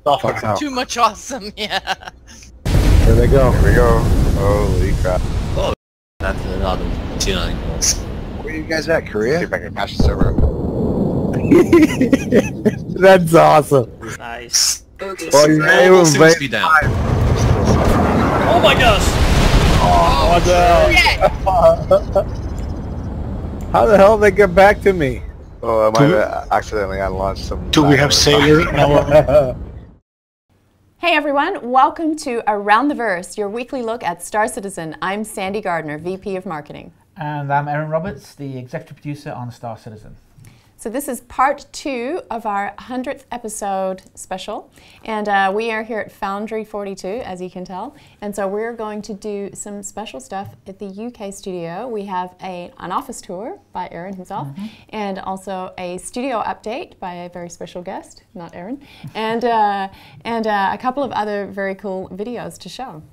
Oh, Too much awesome, yeah. there they go. Here we go. Holy crap. Oh, that's another tuning. Where are you guys at, Korea? See if I can catch the server. That's awesome. Nice. Well, you All seems to be down. Oh my gosh! Oh, no. How the hell did they get back to me? Oh, I might have accidentally unlaunched some... Do we have Sailor? Hey everyone, welcome to Around the Verse, your weekly look at Star Citizen. I'm Sandy Gardner, VP of Marketing. And I'm Erin Roberts, the executive producer on Star Citizen. So this is part 2 of our 100th episode special, and we are here at Foundry 42, as you can tell, and so we're going to do some special stuff at the UK studio. We have an office tour by Erin himself, and also a studio update by a very special guest, not Erin, and a couple of other very cool videos to show.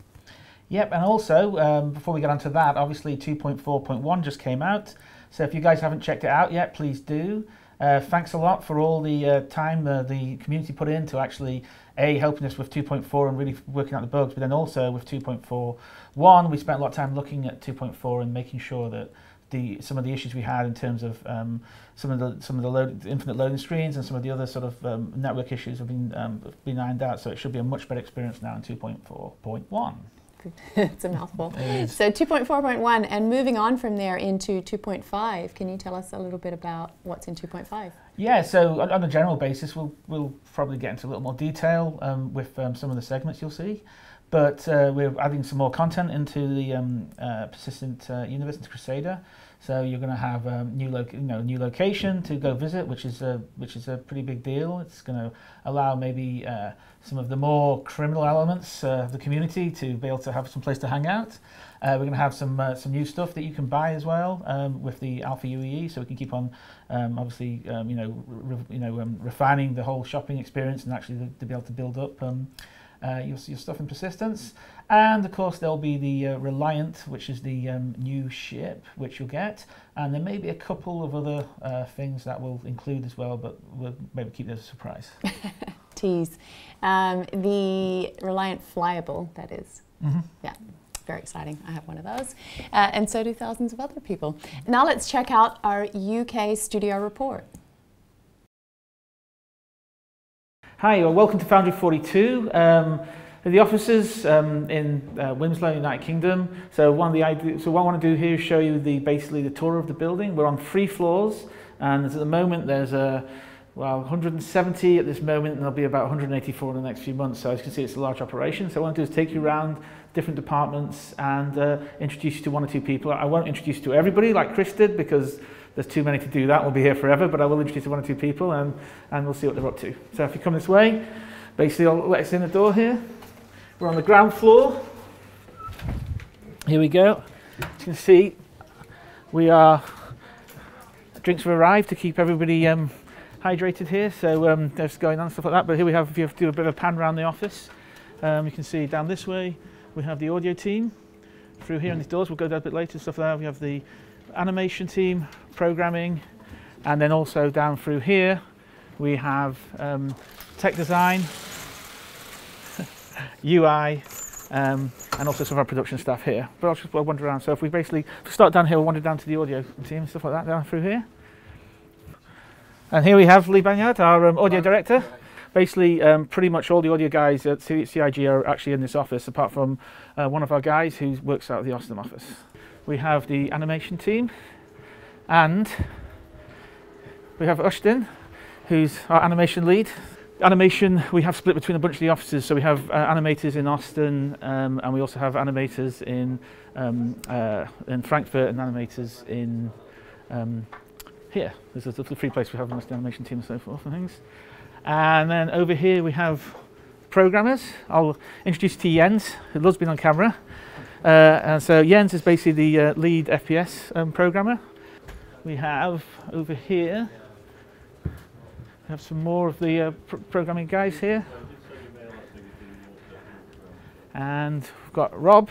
Yep, and also, before we get onto that, obviously 2.4.1 just came out, so if you guys haven't checked it out yet, please do. Thanks a lot for all the time the community put in to actually helping us with 2.4 and really working out the bugs, but then also with 2.4.1 we spent a lot of time looking at 2.4 and making sure that some of the issues we had in terms of some of the infinite loading screens and some of the other sort of network issues have been ironed out, so it should be a much better experience now in 2.4.1. It's a mouthful. So 2.4.1, and moving on from there into 2.5, can you tell us a little bit about what's in 2.5? Yeah, so on a general basis, we'll probably get into a little more detail with some of the segments you'll see, but we're adding some more content into the Persistent Universe, into Crusader. So you're going to have a new location to go visit, which is a pretty big deal. It's going to allow maybe some of the more criminal elements of the community to be able to have some place to hang out. We're going to have some new stuff that you can buy as well with the Alpha UEE, so we can keep on obviously refining the whole shopping experience and actually to be able to build up your stuff in Persistence. And of course there'll be the Reliant, which is the new ship which you'll get, and there may be a couple of other things that we'll include as well, but we'll maybe keep that as a surprise. Tease. The Reliant Flyable, that is. Yeah, very exciting. I have one of those, and so do thousands of other people. Now let's check out our UK studio report. Hi, well, welcome to Foundry 42. The offices in Winslow, United Kingdom. So what I want to do here is show you basically the tour of the building. We're on 3 floors, and at the moment there's 170 at this moment, and there'll be about 184 in the next few months. So as you can see, it's a large operation. So what I want to do is take you around different departments and introduce you to 1 or 2 people. I won't introduce you to everybody like Chris did, because there's too many to do that. We'll be here forever, but I will introduce you to 1 or 2 people, and we'll see what they're up to. So if you come this way, basically I'll let us in the door here. We're on the ground floor. Here we go. As you can see, drinks have arrived to keep everybody hydrated here. So there's going on stuff like that. But here we have, if you have to do a bit of a pan around the office, you can see down this way we have the audio team. Through here in these doors, we'll go there a bit later. Stuff like that. We have the animation team, programming, and then also down through here we have tech design, UI, and also some of our production stuff here. But I'll just wander around. So if we start down here, we'll wander down to the audio team and stuff like that down through here. And here we have Lee Banyard, our audio director. Basically, pretty much all the audio guys at CIG are actually in this office, apart from one of our guys who works out of the Austin office. We have the animation team, and we have Ushdin, who's our animation lead. Animation we have split between a bunch of the offices, so we have animators in Austin, and we also have animators in Frankfurt and animators in here. There's a little free place we have in the animation team and so forth and things. And then over here we have programmers. I'll introduce you to Jens, who loves being on camera. And so Jens is basically the lead FPS programmer. We have over here, we have some more of the programming guys here. And we've got Rob,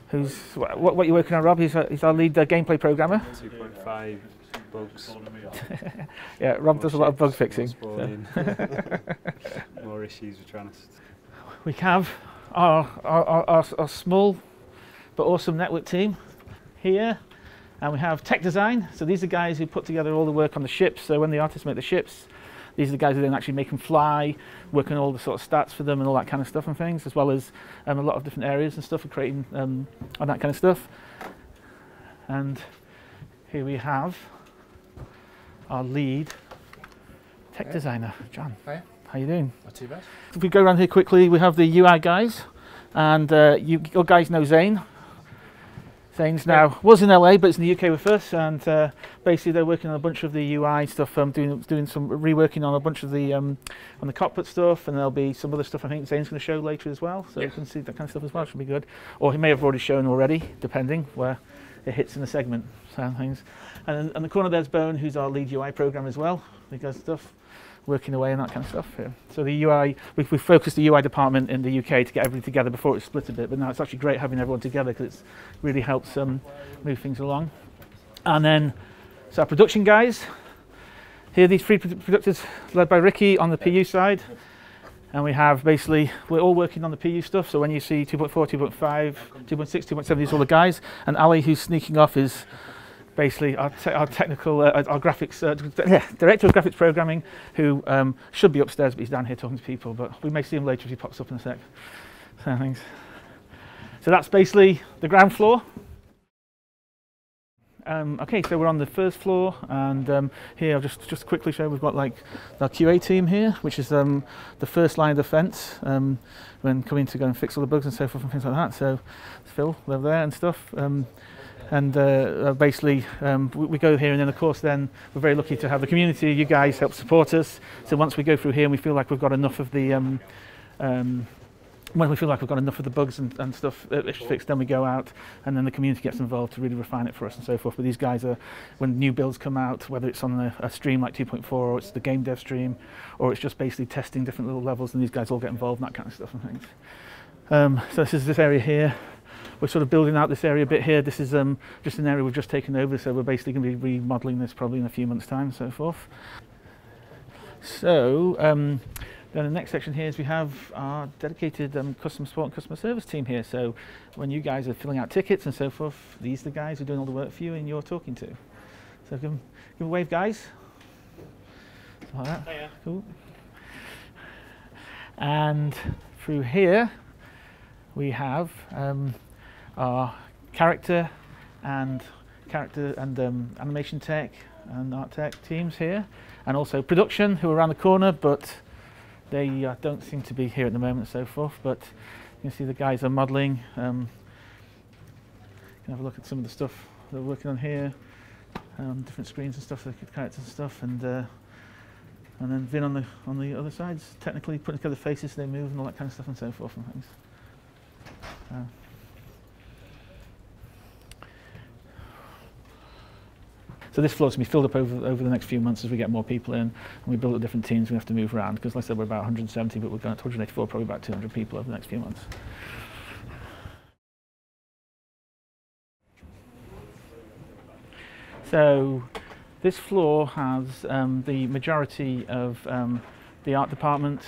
who's, what you're working on, Rob? He's our lead gameplay programmer. 2.5 bugs. Yeah, Rob does a lot of bug fixing. Spawning. More issues we're trying to... We have our small but awesome network team here, and we have tech design. So these are guys who put together all the work on the ships. So when the artists make the ships, these are the guys who then actually make them fly, work on all the sort of stats for them and all that kind of stuff and things, as well as a lot of different areas and stuff for creating on that kind of stuff. And here we have our lead tech designer, John. Hi. How you doing? Not too bad. If we go around here quickly, we have the UI guys, and you guys know Zane. Zane's now was in LA, but it's in the UK with us, and basically they're working on a bunch of the UI stuff, doing some reworking on a bunch of the on the cockpit stuff, and there'll be some other stuff I think Zane's going to show later as well, so you can see that kind of stuff as well. Should be good, or he may have already shown already, depending where it hits in the segment. So things, and in the corner there's Bone, who's our lead UI program as well. He does stuff, working away and that kind of stuff here. So the UI, we focused the UI department in the UK to get everything together before it was split a bit, but now it's actually great having everyone together because it really helps move things along. And then, so our production guys, here these three producers led by Ricky on the PU side, and we have basically, we're all working on the PU stuff, so when you see 2.4, 2.5, 2.6, 2.7, these are all the guys, and Ali, who's sneaking off, is basically our technical, our graphics, director of graphics programming, who should be upstairs, but he's down here talking to people, but we may see him later if he pops up in a sec. So that's basically the ground floor. Okay, so we're on the first floor, and here I'll just quickly show we've got like our QA team here, which is the first line of defense when coming to go and fix all the bugs and so forth and things like that. So Phil over there and stuff. Basically we go here, and then of course then we're very lucky to have the community. You guys help support us, so once we go through here and we feel like we've got enough of the when we feel like we've got enough of the bugs and stuff fixed, then we go out, and then the community gets involved to really refine it for us and so forth. But these guys are, when new builds come out, whether it's on a stream like 2.4 or it's the game dev stream, or it's just basically testing different little levels, and these guys all get involved in that kind of stuff and things. So this is this area here. We're sort of building out this area a bit here. This is just an area we've just taken over, so we're basically going to be remodeling this probably in a few months' time and so forth. So then the next section here is we have our dedicated customer support and customer service team here. So when you guys are filling out tickets and so forth, these are the guys who are doing all the work for you and you're talking to. So give a wave, guys. Like that. Hiya. Cool. And through here we have our character and animation tech and art tech teams here, and also production, who are around the corner, but they don't seem to be here at the moment and so forth. But you can see the guys are modelling. You can have a look at some of the stuff they're working on here, different screens and stuff, the characters and stuff, and then Vin on the other sides, technically putting together faces so they move and all that kind of stuff and so forth and things. So this floor is going to be filled up over the next few months as we get more people in, and we build up different teams. We have to move around because, like I said, we're about 170, but we're going to 184, probably about 200 people over the next few months. So this floor has the majority of the art department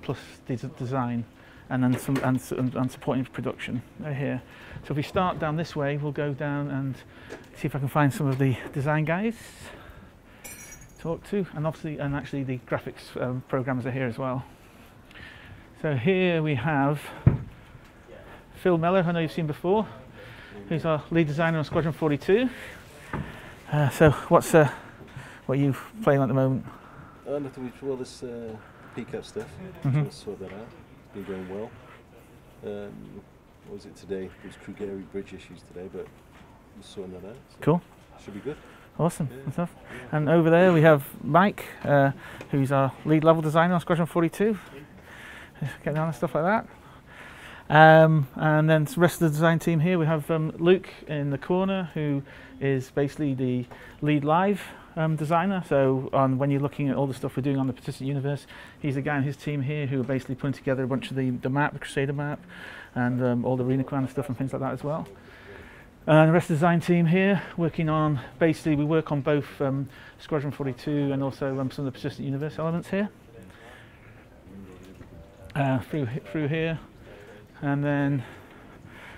plus the design, and then some and supporting production here. So if we start down this way, we'll go down and see if I can find some of the design guys to talk to, and actually the graphics programmers are here as well. So here we have Phil Mellor, who I know you've seen before, who's our lead designer on Squadron 42. So what are you playing at the moment? Nothing. Well, this PCAP stuff. Trying to sort that out. It's been going well. What was it today? It was Krugeri bridge issues today, but we're sorting that out. So cool. Should be good. Awesome. Yeah. Stuff. Yeah. And over there we have Mike, who's our lead level designer on Squadron 42. Getting on and stuff like that. And then the rest of the design team here, we have Luke in the corner, who is basically the lead live designer. So when you're looking at all the stuff we're doing on the Persistent Universe, he's the guy and his team here who are basically putting together a bunch of the map, the Crusader map, and all the Arena Commander stuff and things like that as well. And the rest of the design team here working on, basically we work on both Squadron 42 and also some of the persistent universe elements here. Through here, and then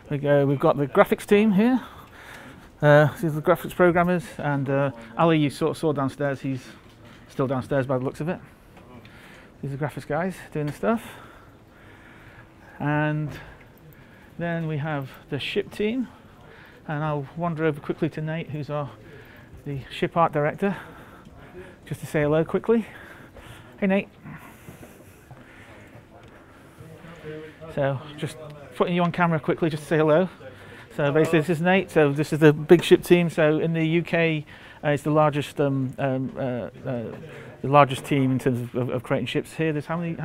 we've got the graphics team here. These are the graphics programmers, and Ali you sort of saw downstairs, he's still downstairs by the looks of it. These are the graphics guys doing the stuff. And then we have the ship team. And I'll wander over quickly to Nate, who's the ship art director, just to say hello quickly. Hey Nate. So just putting you on camera quickly just to say hello. So basically this is Nate, so this is the big ship team. So in the UK it's the largest team in terms of creating ships here. There's how many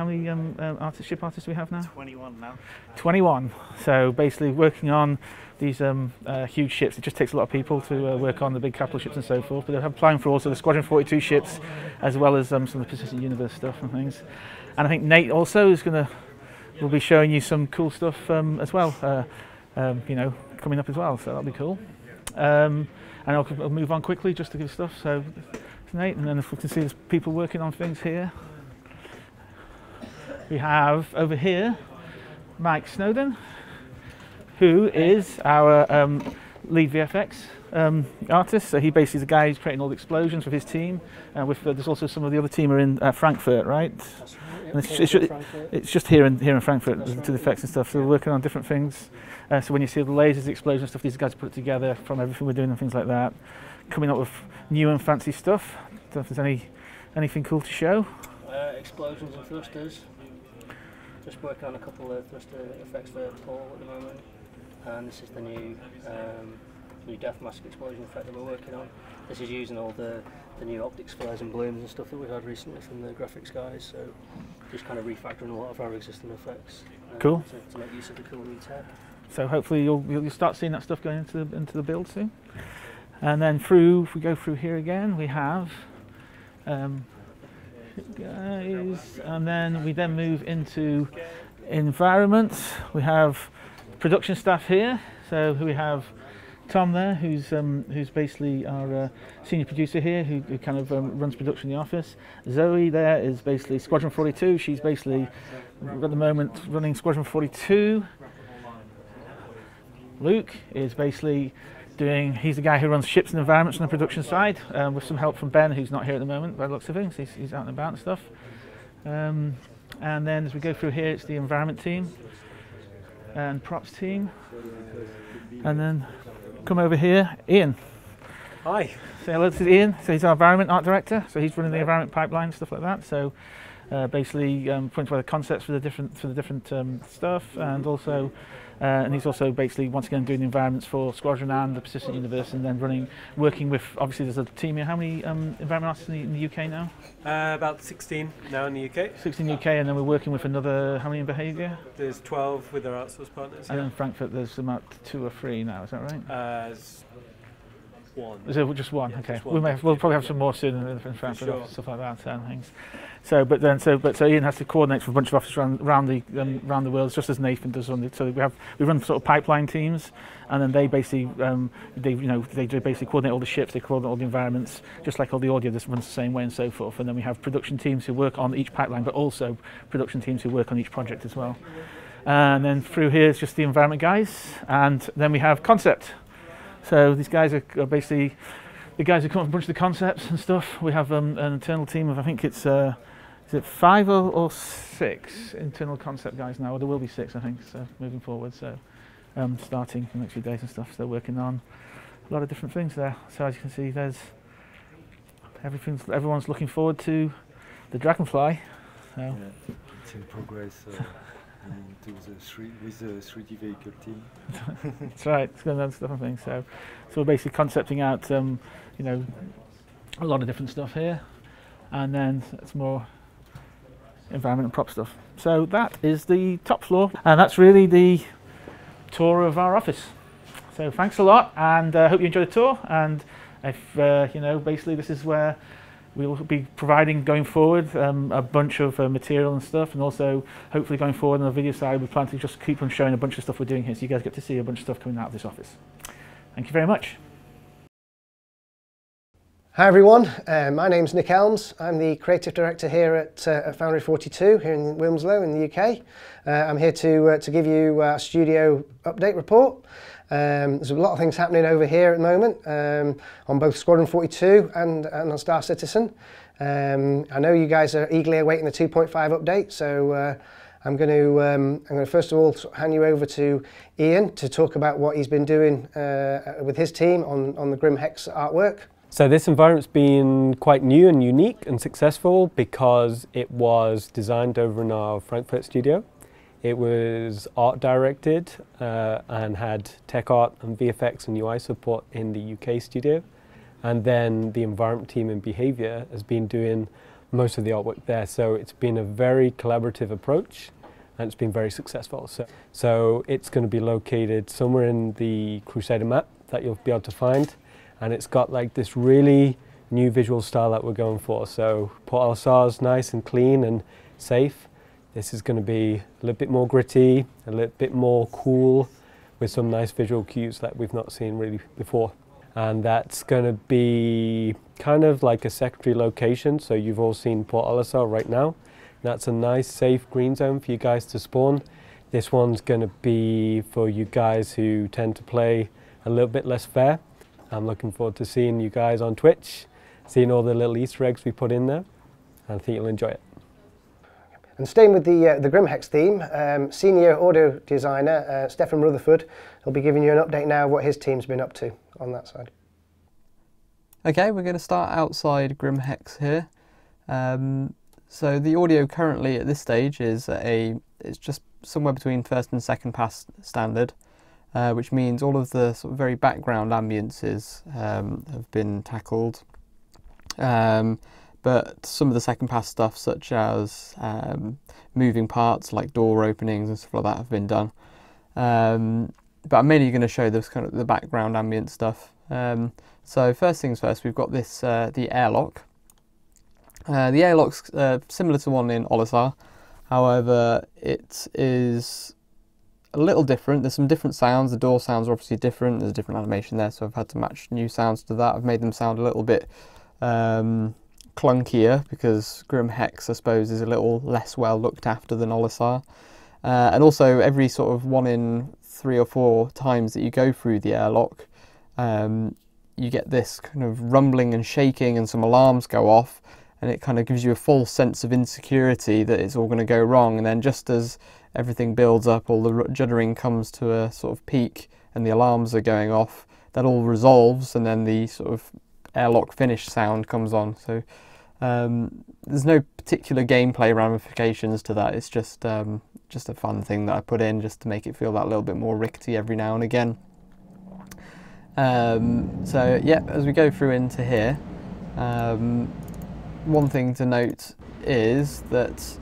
ship artists do we have now? 21 now. 21. So basically working on these huge ships. It just takes a lot of people to work on the big capital ships and so forth. But they're applying for also the Squadron 42 ships, as well as some of the persistent universe stuff and things. And I think Nate also will be showing you some cool stuff as well. Coming up as well. So that'll be cool. And I'll move on quickly just to give stuff. So it's Nate, and then if we can see there's people working on things here. We have over here Mike Snowden, who is our lead VFX artist. So he basically is the guy who's creating all the explosions with his team. There's also some of the other team are in Frankfurt, right? And it's just here in Frankfurt to the effects and stuff. So we're working on different things. So when you see the lasers, the explosions, stuff, these guys put it together from everything we're doing and things like that. Coming up with new and fancy stuff. Don't know if there's anything cool to show. Explosions and thrusters. Just working on a couple of thruster effects for Paul at the moment. And this is the new death mask explosion effect that we're working on. This is using all the new optics flares and blooms and stuff that we've had recently from the graphics guys, so just kind of refactoring a lot of our existing effects. Cool. To make use of the cool new tech. So hopefully you'll start seeing that stuff going into the build soon. And then if we go through here again, we have guys, and then we move into environment. We have production staff here. So we have Tom there, who's basically our senior producer here, who kind of runs production in the office. Zoe there is basically Squadron 42. She's basically at the moment running Squadron 42. Luke is basically he's the guy who runs ships and environments on the production side, with some help from Ben, who's not here at the moment by the looks of things. He's out and about and stuff. And then as we go through here, it's the environment team and props team. And then come over here, Ian. Hi. Say hello to Ian. So he's our environment art director. So he's running the environment pipeline, stuff like that. So basically putting together concepts for the different stuff, and also and he's also basically once again doing the environments for Squadron and the persistent universe, and then working with, obviously there's a team here. How many environment artists in the UK now? About 16 now in the UK. 16 UK, and then we're working with another, how many in Behaviour? There's 12 with our outsource partners. And in Frankfurt there's about 2 or 3 now, is that right? One. Is it just one? Okay. Just one. We'll probably have some more soon in Frankfurt, sure. Stuff like that and things. So Ian has to coordinate with a bunch of officers around the world, just as Nathan does. So we run sort of pipeline teams, and then they basically they basically coordinate all the ships, they coordinate all the environments, just like all the audio. This runs the same way and so forth. And then we have production teams who work on each pipeline, but also production teams who work on each project as well. And then through here is just the environment guys, and then we have concept. So these guys are basically the guys who come up with a bunch of the concepts and stuff. We have an internal team of, I think it's is it 5 or 6 internal concept guys now, or there will be 6 I think, so moving forward. So starting in the next few days and stuff, so they're working on a lot of different things there. So as you can see, there's everyone's looking forward to the Dragonfly. So. Yeah, it's in progress. With the 3D vehicle team. That's right, it's going on stuff and things. So we're basically concepting out, a lot of different stuff here, and then it's more environment and prop stuff. So that is the top floor, and that's really the tour of our office. So thanks a lot, and I hope you enjoyed the tour. And if basically this is where we'll be providing going forward a bunch of material and stuff, and also hopefully going forward on the video side we plan to just keep on showing a bunch of stuff we're doing here, so you guys get to see a bunch of stuff coming out of this office. Thank you very much. Hi everyone, my name's Nick Elms. I'm the creative director here at Foundry 42 here in Wilmslow in the UK. I'm here to give you a studio update report. There's a lot of things happening over here at the moment on both Squadron 42 and on Star Citizen. I know you guys are eagerly awaiting the 2.5 update, so I'm going to first of all hand you over to Ian to talk about what he's been doing with his team on the GrimHex artwork. So this environment's been quite new and unique and successful because it was designed over in our Frankfurt studio. It was art directed and had tech art and VFX and UI support in the UK studio. And then the environment team and behavior has been doing most of the artwork there. So it's been a very collaborative approach and it's been very successful. So it's going to be located somewhere in the Crusader map that you'll be able to find. And it's got like this really new visual style that we're going for. So Port Al-Sar's nice and clean and safe. This is going to be a little bit more gritty, a little bit more cool, with some nice visual cues that we've not seen really before. And that's going to be kind of like a secondary location. So you've all seen Port Al-Sar right now. That's a nice, safe green zone for you guys to spawn. This one's going to be for you guys who tend to play a little bit less fair. I'm looking forward to seeing you guys on Twitch, seeing all the little Easter eggs we put in there, and I think you'll enjoy it. And staying with the GrimHex theme, senior audio designer Stefan Rutherford will be giving you an update now of what his team's been up to on that side. Okay, we're going to start outside GrimHex here. So the audio currently at this stage is it's just somewhere between first and second pass standard. Which means all of the sort of very background ambiences have been tackled, but some of the second pass stuff, such as moving parts like door openings and stuff like that, have been done. But I'm mainly going to show this kind of the background ambient stuff. So first things first, we've got this the airlock. The airlock's similar to one in Al-Sar, however, it is a little different. There's some different sounds. The door sounds are obviously different. There's a different animation there, so I've had to match new sounds to that. I've made them sound a little bit clunkier because GrimHex, I suppose, is a little less well looked after than Al-Sar. And also, every sort of 1 in 3 or 4 times that you go through the airlock, you get this kind of rumbling and shaking, and some alarms go off, and it kind of gives you a false sense of insecurity that it's all going to go wrong. And then just as everything builds up, all the juddering comes to a sort of peak and the alarms are going off, that all resolves, and then the sort of airlock finish sound comes on. So there's no particular gameplay ramifications to that. It's just a fun thing that I put in just to make it feel that little bit more rickety every now and again. So yeah, as we go through into here, one thing to note is that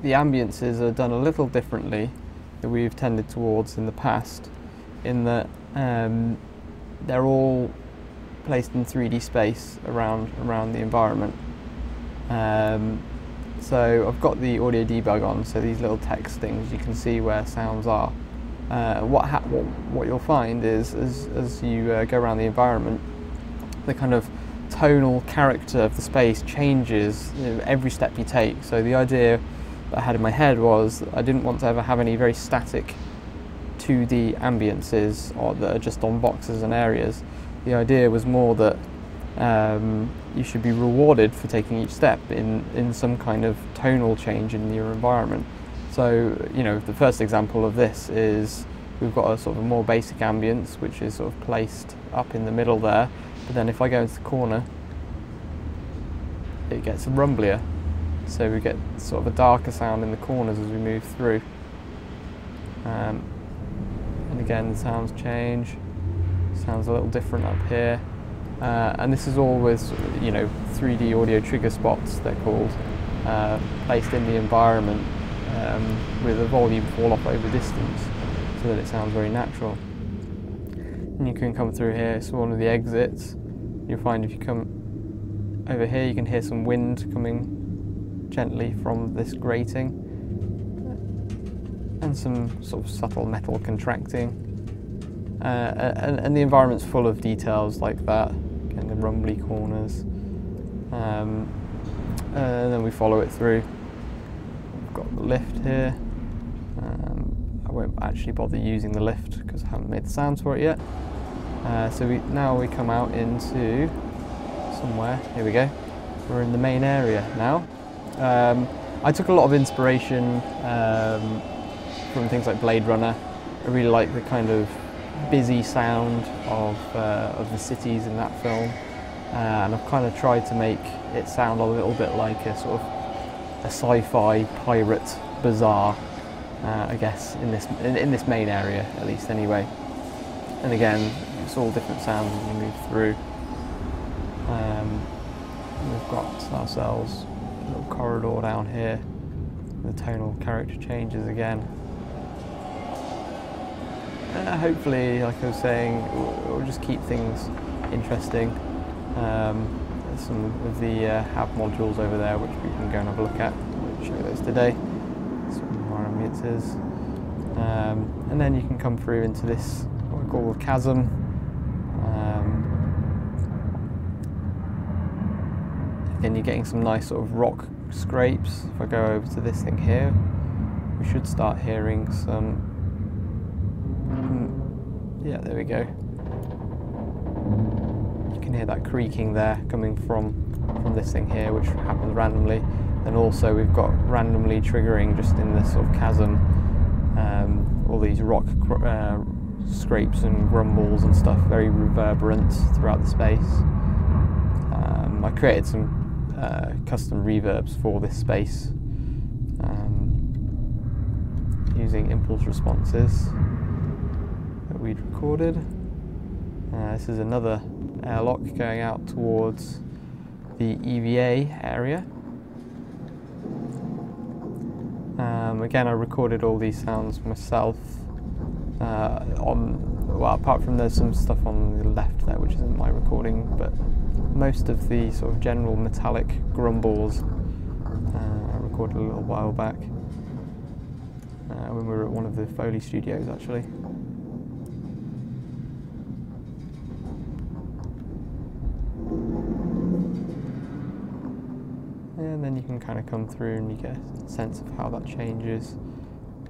the ambiences are done a little differently than we've tended towards in the past, in that they're all placed in 3D space around the environment. So I've got the audio debug on, so these little text things, you can see where sounds are. What you'll find is as you go around the environment, the kind of tonal character of the space changes, you know, every step you take. So the idea that I had in my head was I didn't want to ever have any very static 2D ambiences or that are just on boxes and areas. The idea was more that you should be rewarded for taking each step in some kind of tonal change in your environment. So, you know, the first example of this is we've got a sort of a more basic ambience, which is sort of placed up in the middle there. But then if I go into the corner, it gets rumblier. So we get sort of a darker sound in the corners as we move through. And again, the sounds change. Sounds a little different up here. And this is all with, you know, 3D audio trigger spots, they're called, placed in the environment with a volume fall off over distance so that it sounds very natural. And you can come through here, it's one of the exits. You'll find if you come over here, you can hear some wind coming gently from this grating and some sort of subtle metal contracting. and the environment's full of details like that, and the rumbly corners. And then we follow it through. We've got the lift here. I won't actually bother using the lift because I haven't made the sounds for it yet. So now we come out into somewhere. Here we go. We're in the main area now. I took a lot of inspiration from things like Blade Runner. I really like the kind of busy sound of the cities in that film, and I've kind of tried to make it sound a little bit like a sort of a sci-fi pirate bazaar, I guess, in this main area, at least anyway. And again, it's all different sounds as you move through. We've got ourselves a little corridor down here. The tonal character changes again. Hopefully, like I was saying, we'll just keep things interesting. There's some of the hab modules over there which we can go and have a look at. I'll show you those today. Some more ambiances. And then you can come through into this, what we call the chasm. Again, you're getting some nice sort of rock scrapes. If I go over to this thing here, we should start hearing some. Yeah, there we go. You can hear that creaking there coming from this thing here, which happens randomly. And also we've got randomly triggering just in this sort of chasm, all these rock scrapes and grumbles and stuff, very reverberant throughout the space. I created some custom reverbs for this space using impulse responses that we'd recorded. This is another airlock going out towards the EVA area. Again, I recorded all these sounds myself. Well, apart from there's some stuff on the left there which isn't my recording, but most of the sort of general metallic grumbles I recorded a little while back when we were at one of the Foley studios actually. And then you can kind of come through and you get a sense of how that changes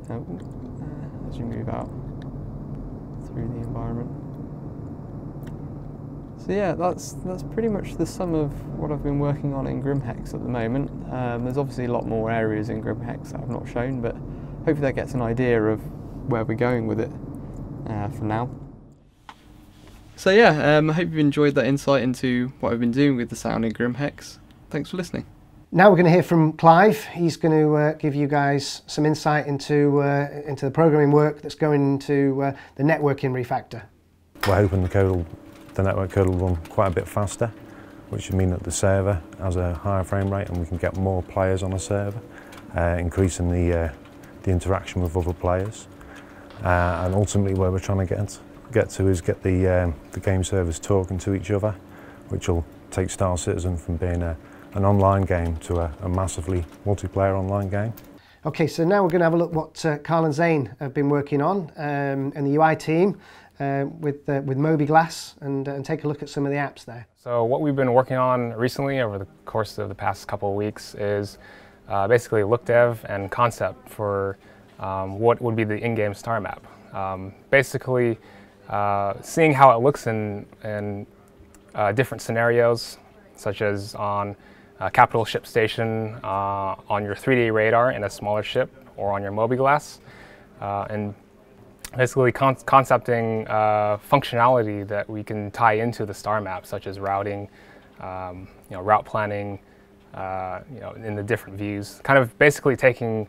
as you move out through the environment. So yeah, that's pretty much the sum of what I've been working on in GrimHex at the moment. There's obviously a lot more areas in GrimHex that I've not shown, but hopefully that gets an idea of where we're going with it for now. So yeah, I hope you've enjoyed that insight into what I've been doing with the sound in GrimHex. Thanks for listening. Now we're going to hear from Clive. He's going to give you guys some insight into the programming work that's going into the networking refactor. We're hoping the network code will run quite a bit faster, which would mean that the server has a higher frame rate and we can get more players on a server, increasing the interaction with other players. And ultimately where we're trying to get to is get the game servers talking to each other, which will take Star Citizen from being an online game to a massively multiplayer online game. Okay, so now we're going to have a look what Carl and Zane have been working on and the UI team with MobiGlass and take a look at some of the apps there. So what we've been working on recently over the course of the past couple of weeks is basically look dev and concept for what would be the in-game star map. Basically seeing how it looks in different scenarios, such as on a capital ship station, on your 3D radar in a smaller ship, or on your MobiGlass, and basically concepting functionality that we can tie into the star map, such as routing, route planning, in the different views. Kind of basically taking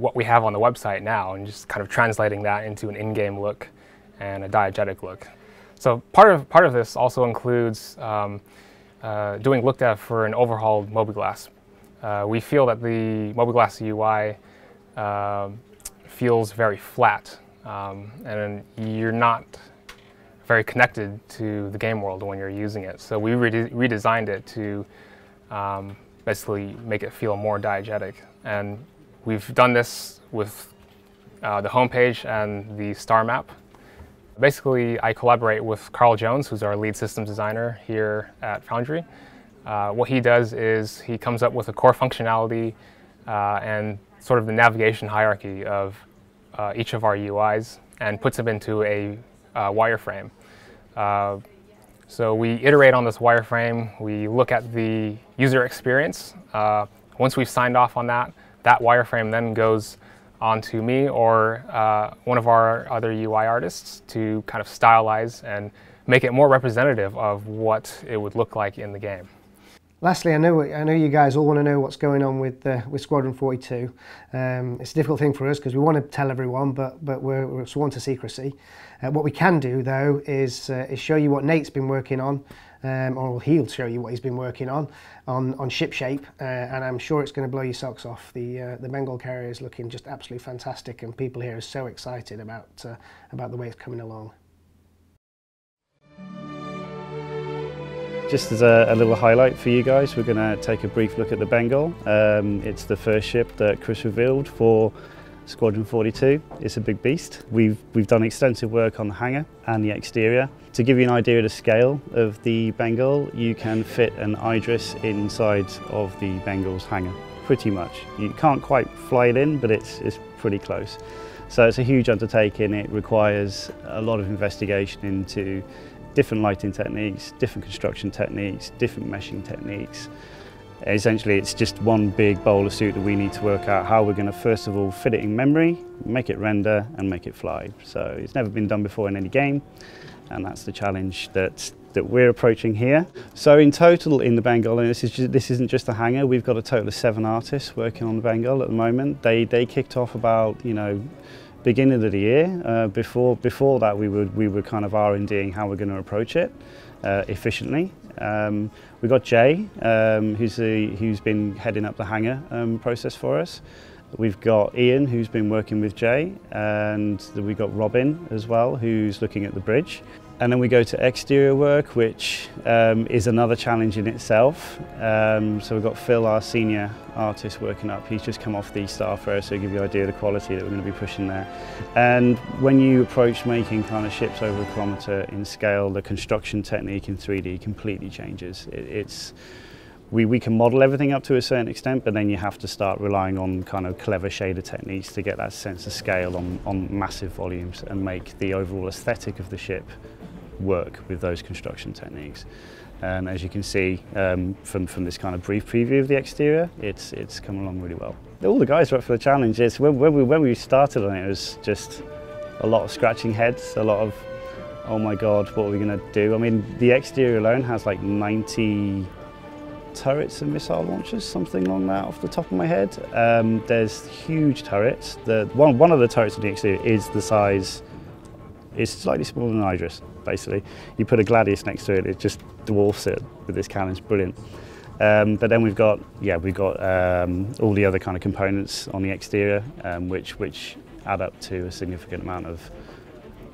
what we have on the website now and just kind of translating that into an in-game look and a diegetic look. So part of this also includes doing look dev for an overhauled MobiGlass. We feel that the MobiGlass UI feels very flat, and you're not very connected to the game world when you're using it. So we redesigned it to basically make it feel more diegetic. And we've done this with the homepage and the star map. Basically, I collaborate with Carl Jones, who's our lead systems designer here at Foundry. What he does is he comes up with a core functionality and sort of the navigation hierarchy of each of our UIs and puts them into a wireframe. So we iterate on this wireframe, we look at the user experience. Once we've signed off on that, that wireframe then goes onto me or one of our other UI artists to kind of stylize and make it more representative of what it would look like in the game. Lastly, I know you guys all want to know what's going on with Squadron 42. It's a difficult thing for us because we want to tell everyone, but we're sworn to secrecy. What we can do, though, is show you what Nate's been working on, or he'll show you what he's been working on shipshape, and I'm sure it's going to blow your socks off. The Bengal Carrier is looking just absolutely fantastic, and people here are so excited about the way it's coming along. Just as a little highlight for you guys, we're going to take a brief look at the Bengal. It's the first ship that Chris revealed for Squadron 42. It's a big beast. We've done extensive work on the hangar and the exterior. To give you an idea of the scale of the Bengal, you can fit an Idris inside of the Bengal's hangar, pretty much. You can't quite fly it in, but it's pretty close. So it's a huge undertaking. It requires a lot of investigation into different lighting techniques, different construction techniques, different meshing techniques. Essentially, it's just one big bowl of soup that we need to work out how we're going to first of all fit it in memory, make it render and make it fly. So it's never been done before in any game, and that's the challenge that we're approaching here. So in total in the Bengal, and this isn't just the hangar, we've got a total of 7 artists working on the Bengal at the moment. They kicked off about, beginning of the year. Before that, we were kind of R&Ding how we're going to approach it efficiently. We've got Jay, who's been heading up the hangar process for us. We've got Ian, who's been working with Jay, and we've got Robin as well, who's looking at the bridge. And then we go to exterior work, which is another challenge in itself. So we've got Phil, our senior artist, working up. He's just come off the Starfarer, so to give you an idea of the quality that we're going to be pushing there. And when you approach making kind of ships over a kilometre in scale, the construction technique in 3D completely changes. We can model everything up to a certain extent, but then you have to start relying on kind of clever shader techniques to get that sense of scale on massive volumes and make the overall aesthetic of the ship work with those construction techniques. And as you can see from this kind of brief preview of the exterior, it's come along really well. All the guys are up for the challenge. When we started on it, it was just a lot of scratching heads, a lot of, oh my God, what are we going to do? I mean, the exterior alone has like 90 turrets and missile launchers, something along that off the top of my head. There's huge turrets. One of the turrets on the exterior is the size, it's slightly smaller than Idris, basically. You put a Gladius next to it, it just dwarfs it with this cannon. It's brilliant. But then we've got all the other kind of components on the exterior, which add up to a significant amount of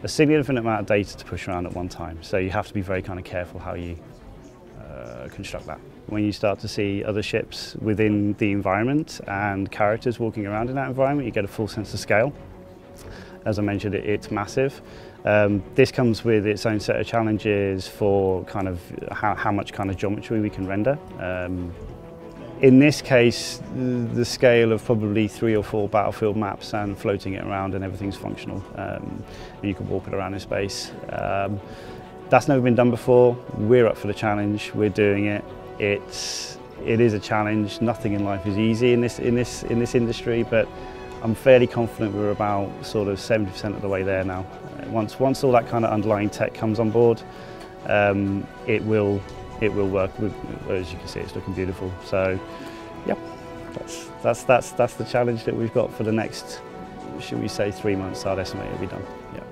data to push around at one time. So you have to be very kind of careful how you construct that. When you start to see other ships within the environment and characters walking around in that environment, you get a full sense of scale. As I mentioned, it's massive. This comes with its own set of challenges for kind of how much kind of geometry we can render. In this case, the scale of probably 3 or 4 battlefield maps and floating it around and everything's functional. And you can warp it around in space. That's never been done before. We're up for the challenge. We're doing it. It is a challenge. Nothing in life is easy in this industry, but I'm fairly confident we're about sort of 70% of the way there now. Once all that kind of underlying tech comes on board, it will work. As you can see, it's looking beautiful. So, yeah, that's the challenge that we've got for the next, should we say, 3 months. I'd estimate it'll be done. Yeah.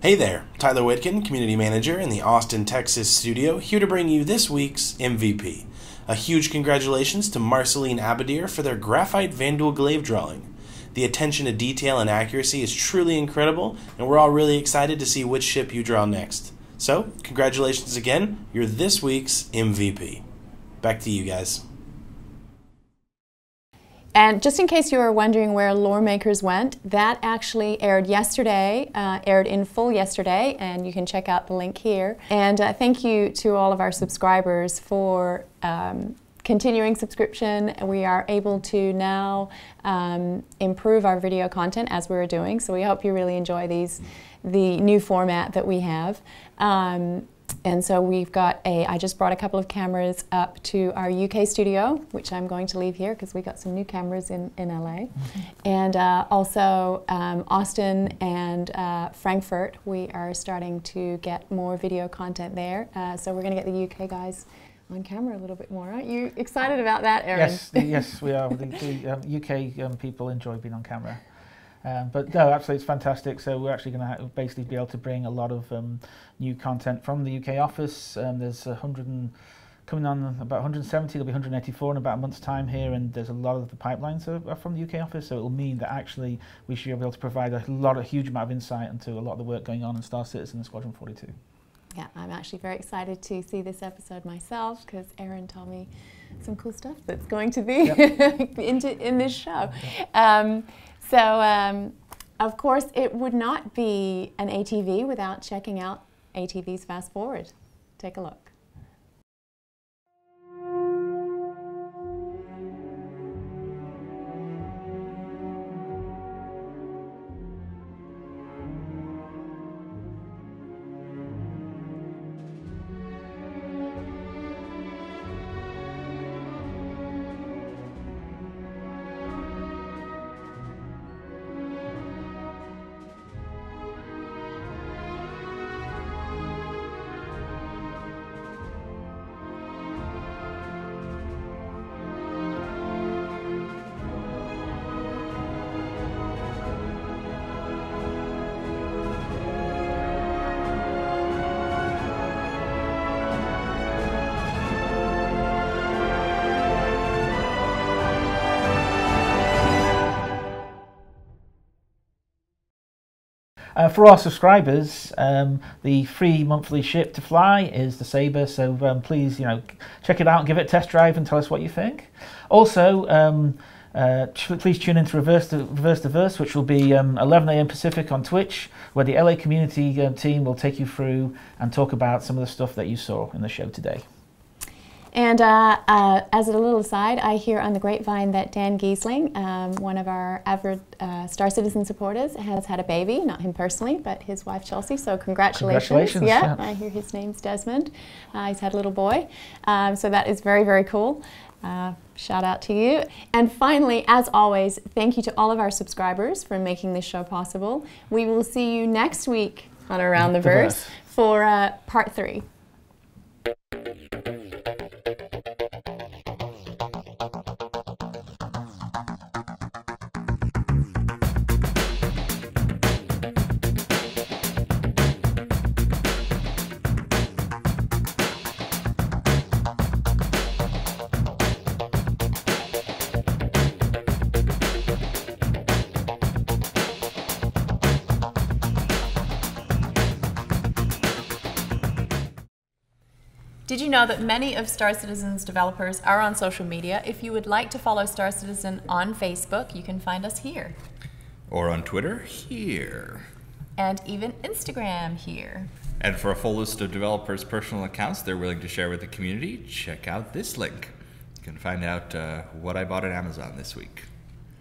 Hey there, Tyler Witkin, Community Manager in the Austin, Texas studio, here to bring you this week's MVP. A huge congratulations to Marceline Abadir for their graphite Vandal glaive drawing. The attention to detail and accuracy is truly incredible, and we're all really excited to see which ship you draw next. So, congratulations again, you're this week's MVP. Back to you guys. And just in case you were wondering where Lore Makers went, that actually aired yesterday, aired in full yesterday, and you can check out the link here. And thank you to all of our subscribers for continuing subscription. We are able to now improve our video content as we were doing, so we hope you really enjoy the new format that we have. And so we've got I just brought a couple of cameras up to our UK studio, which I'm going to leave here because we got some new cameras in LA. And also Austin and Frankfurt, we are starting to get more video content there. So we're going to get the UK guys on camera a little bit more. Aren't you excited about that, Aaron? Yes, yes, we are. The UK people enjoy being on camera. But no, absolutely, it's fantastic. So we're actually going to basically be able to bring a lot of new content from the UK office. There's coming on about 170, there'll be 184 in about a month's time here, and there's a lot of the pipelines are from the UK office, so it will mean that actually we should be able to provide a huge amount of insight into a lot of the work going on in Star Citizen and Squadron 42. Yeah, I'm actually very excited to see this episode myself because Aaron told me some cool stuff that's going to be in this show. Of course, it would not be an ATV without checking out ATV's Fast Forward. Take a look. For our subscribers, the free monthly ship to fly is the Sabre, so please, check it out and give it a test drive and tell us what you think. Also, please tune in to Reverse the Verse, which will be 11 AM Pacific on Twitch, where the LA community team will take you through and talk about some of the stuff that you saw in the show today. And as a little aside, I hear on the grapevine that Dan Giesling, one of our avid Star Citizen supporters, has had a baby. Not him personally, but his wife Chelsea. So congratulations. Congratulations. Yeah, I hear his name's Desmond. He's had a little boy. So that is very, very cool. Shout out to you. And finally, as always, thank you to all of our subscribers for making this show possible. We will see you next week on Around the Verse for part 3. Did you know that many of Star Citizen's developers are on social media? If you would like to follow Star Citizen on Facebook, you can find us here. Or on Twitter, here. And even Instagram, here. And for a full list of developers' personal accounts they're willing to share with the community, check out this link. You can find out what I bought at Amazon this week.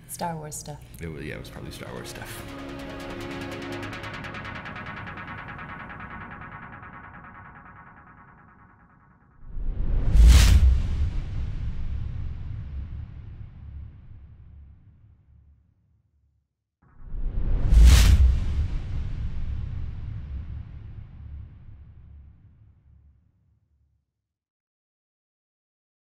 Star Wars stuff. It was probably Star Wars stuff.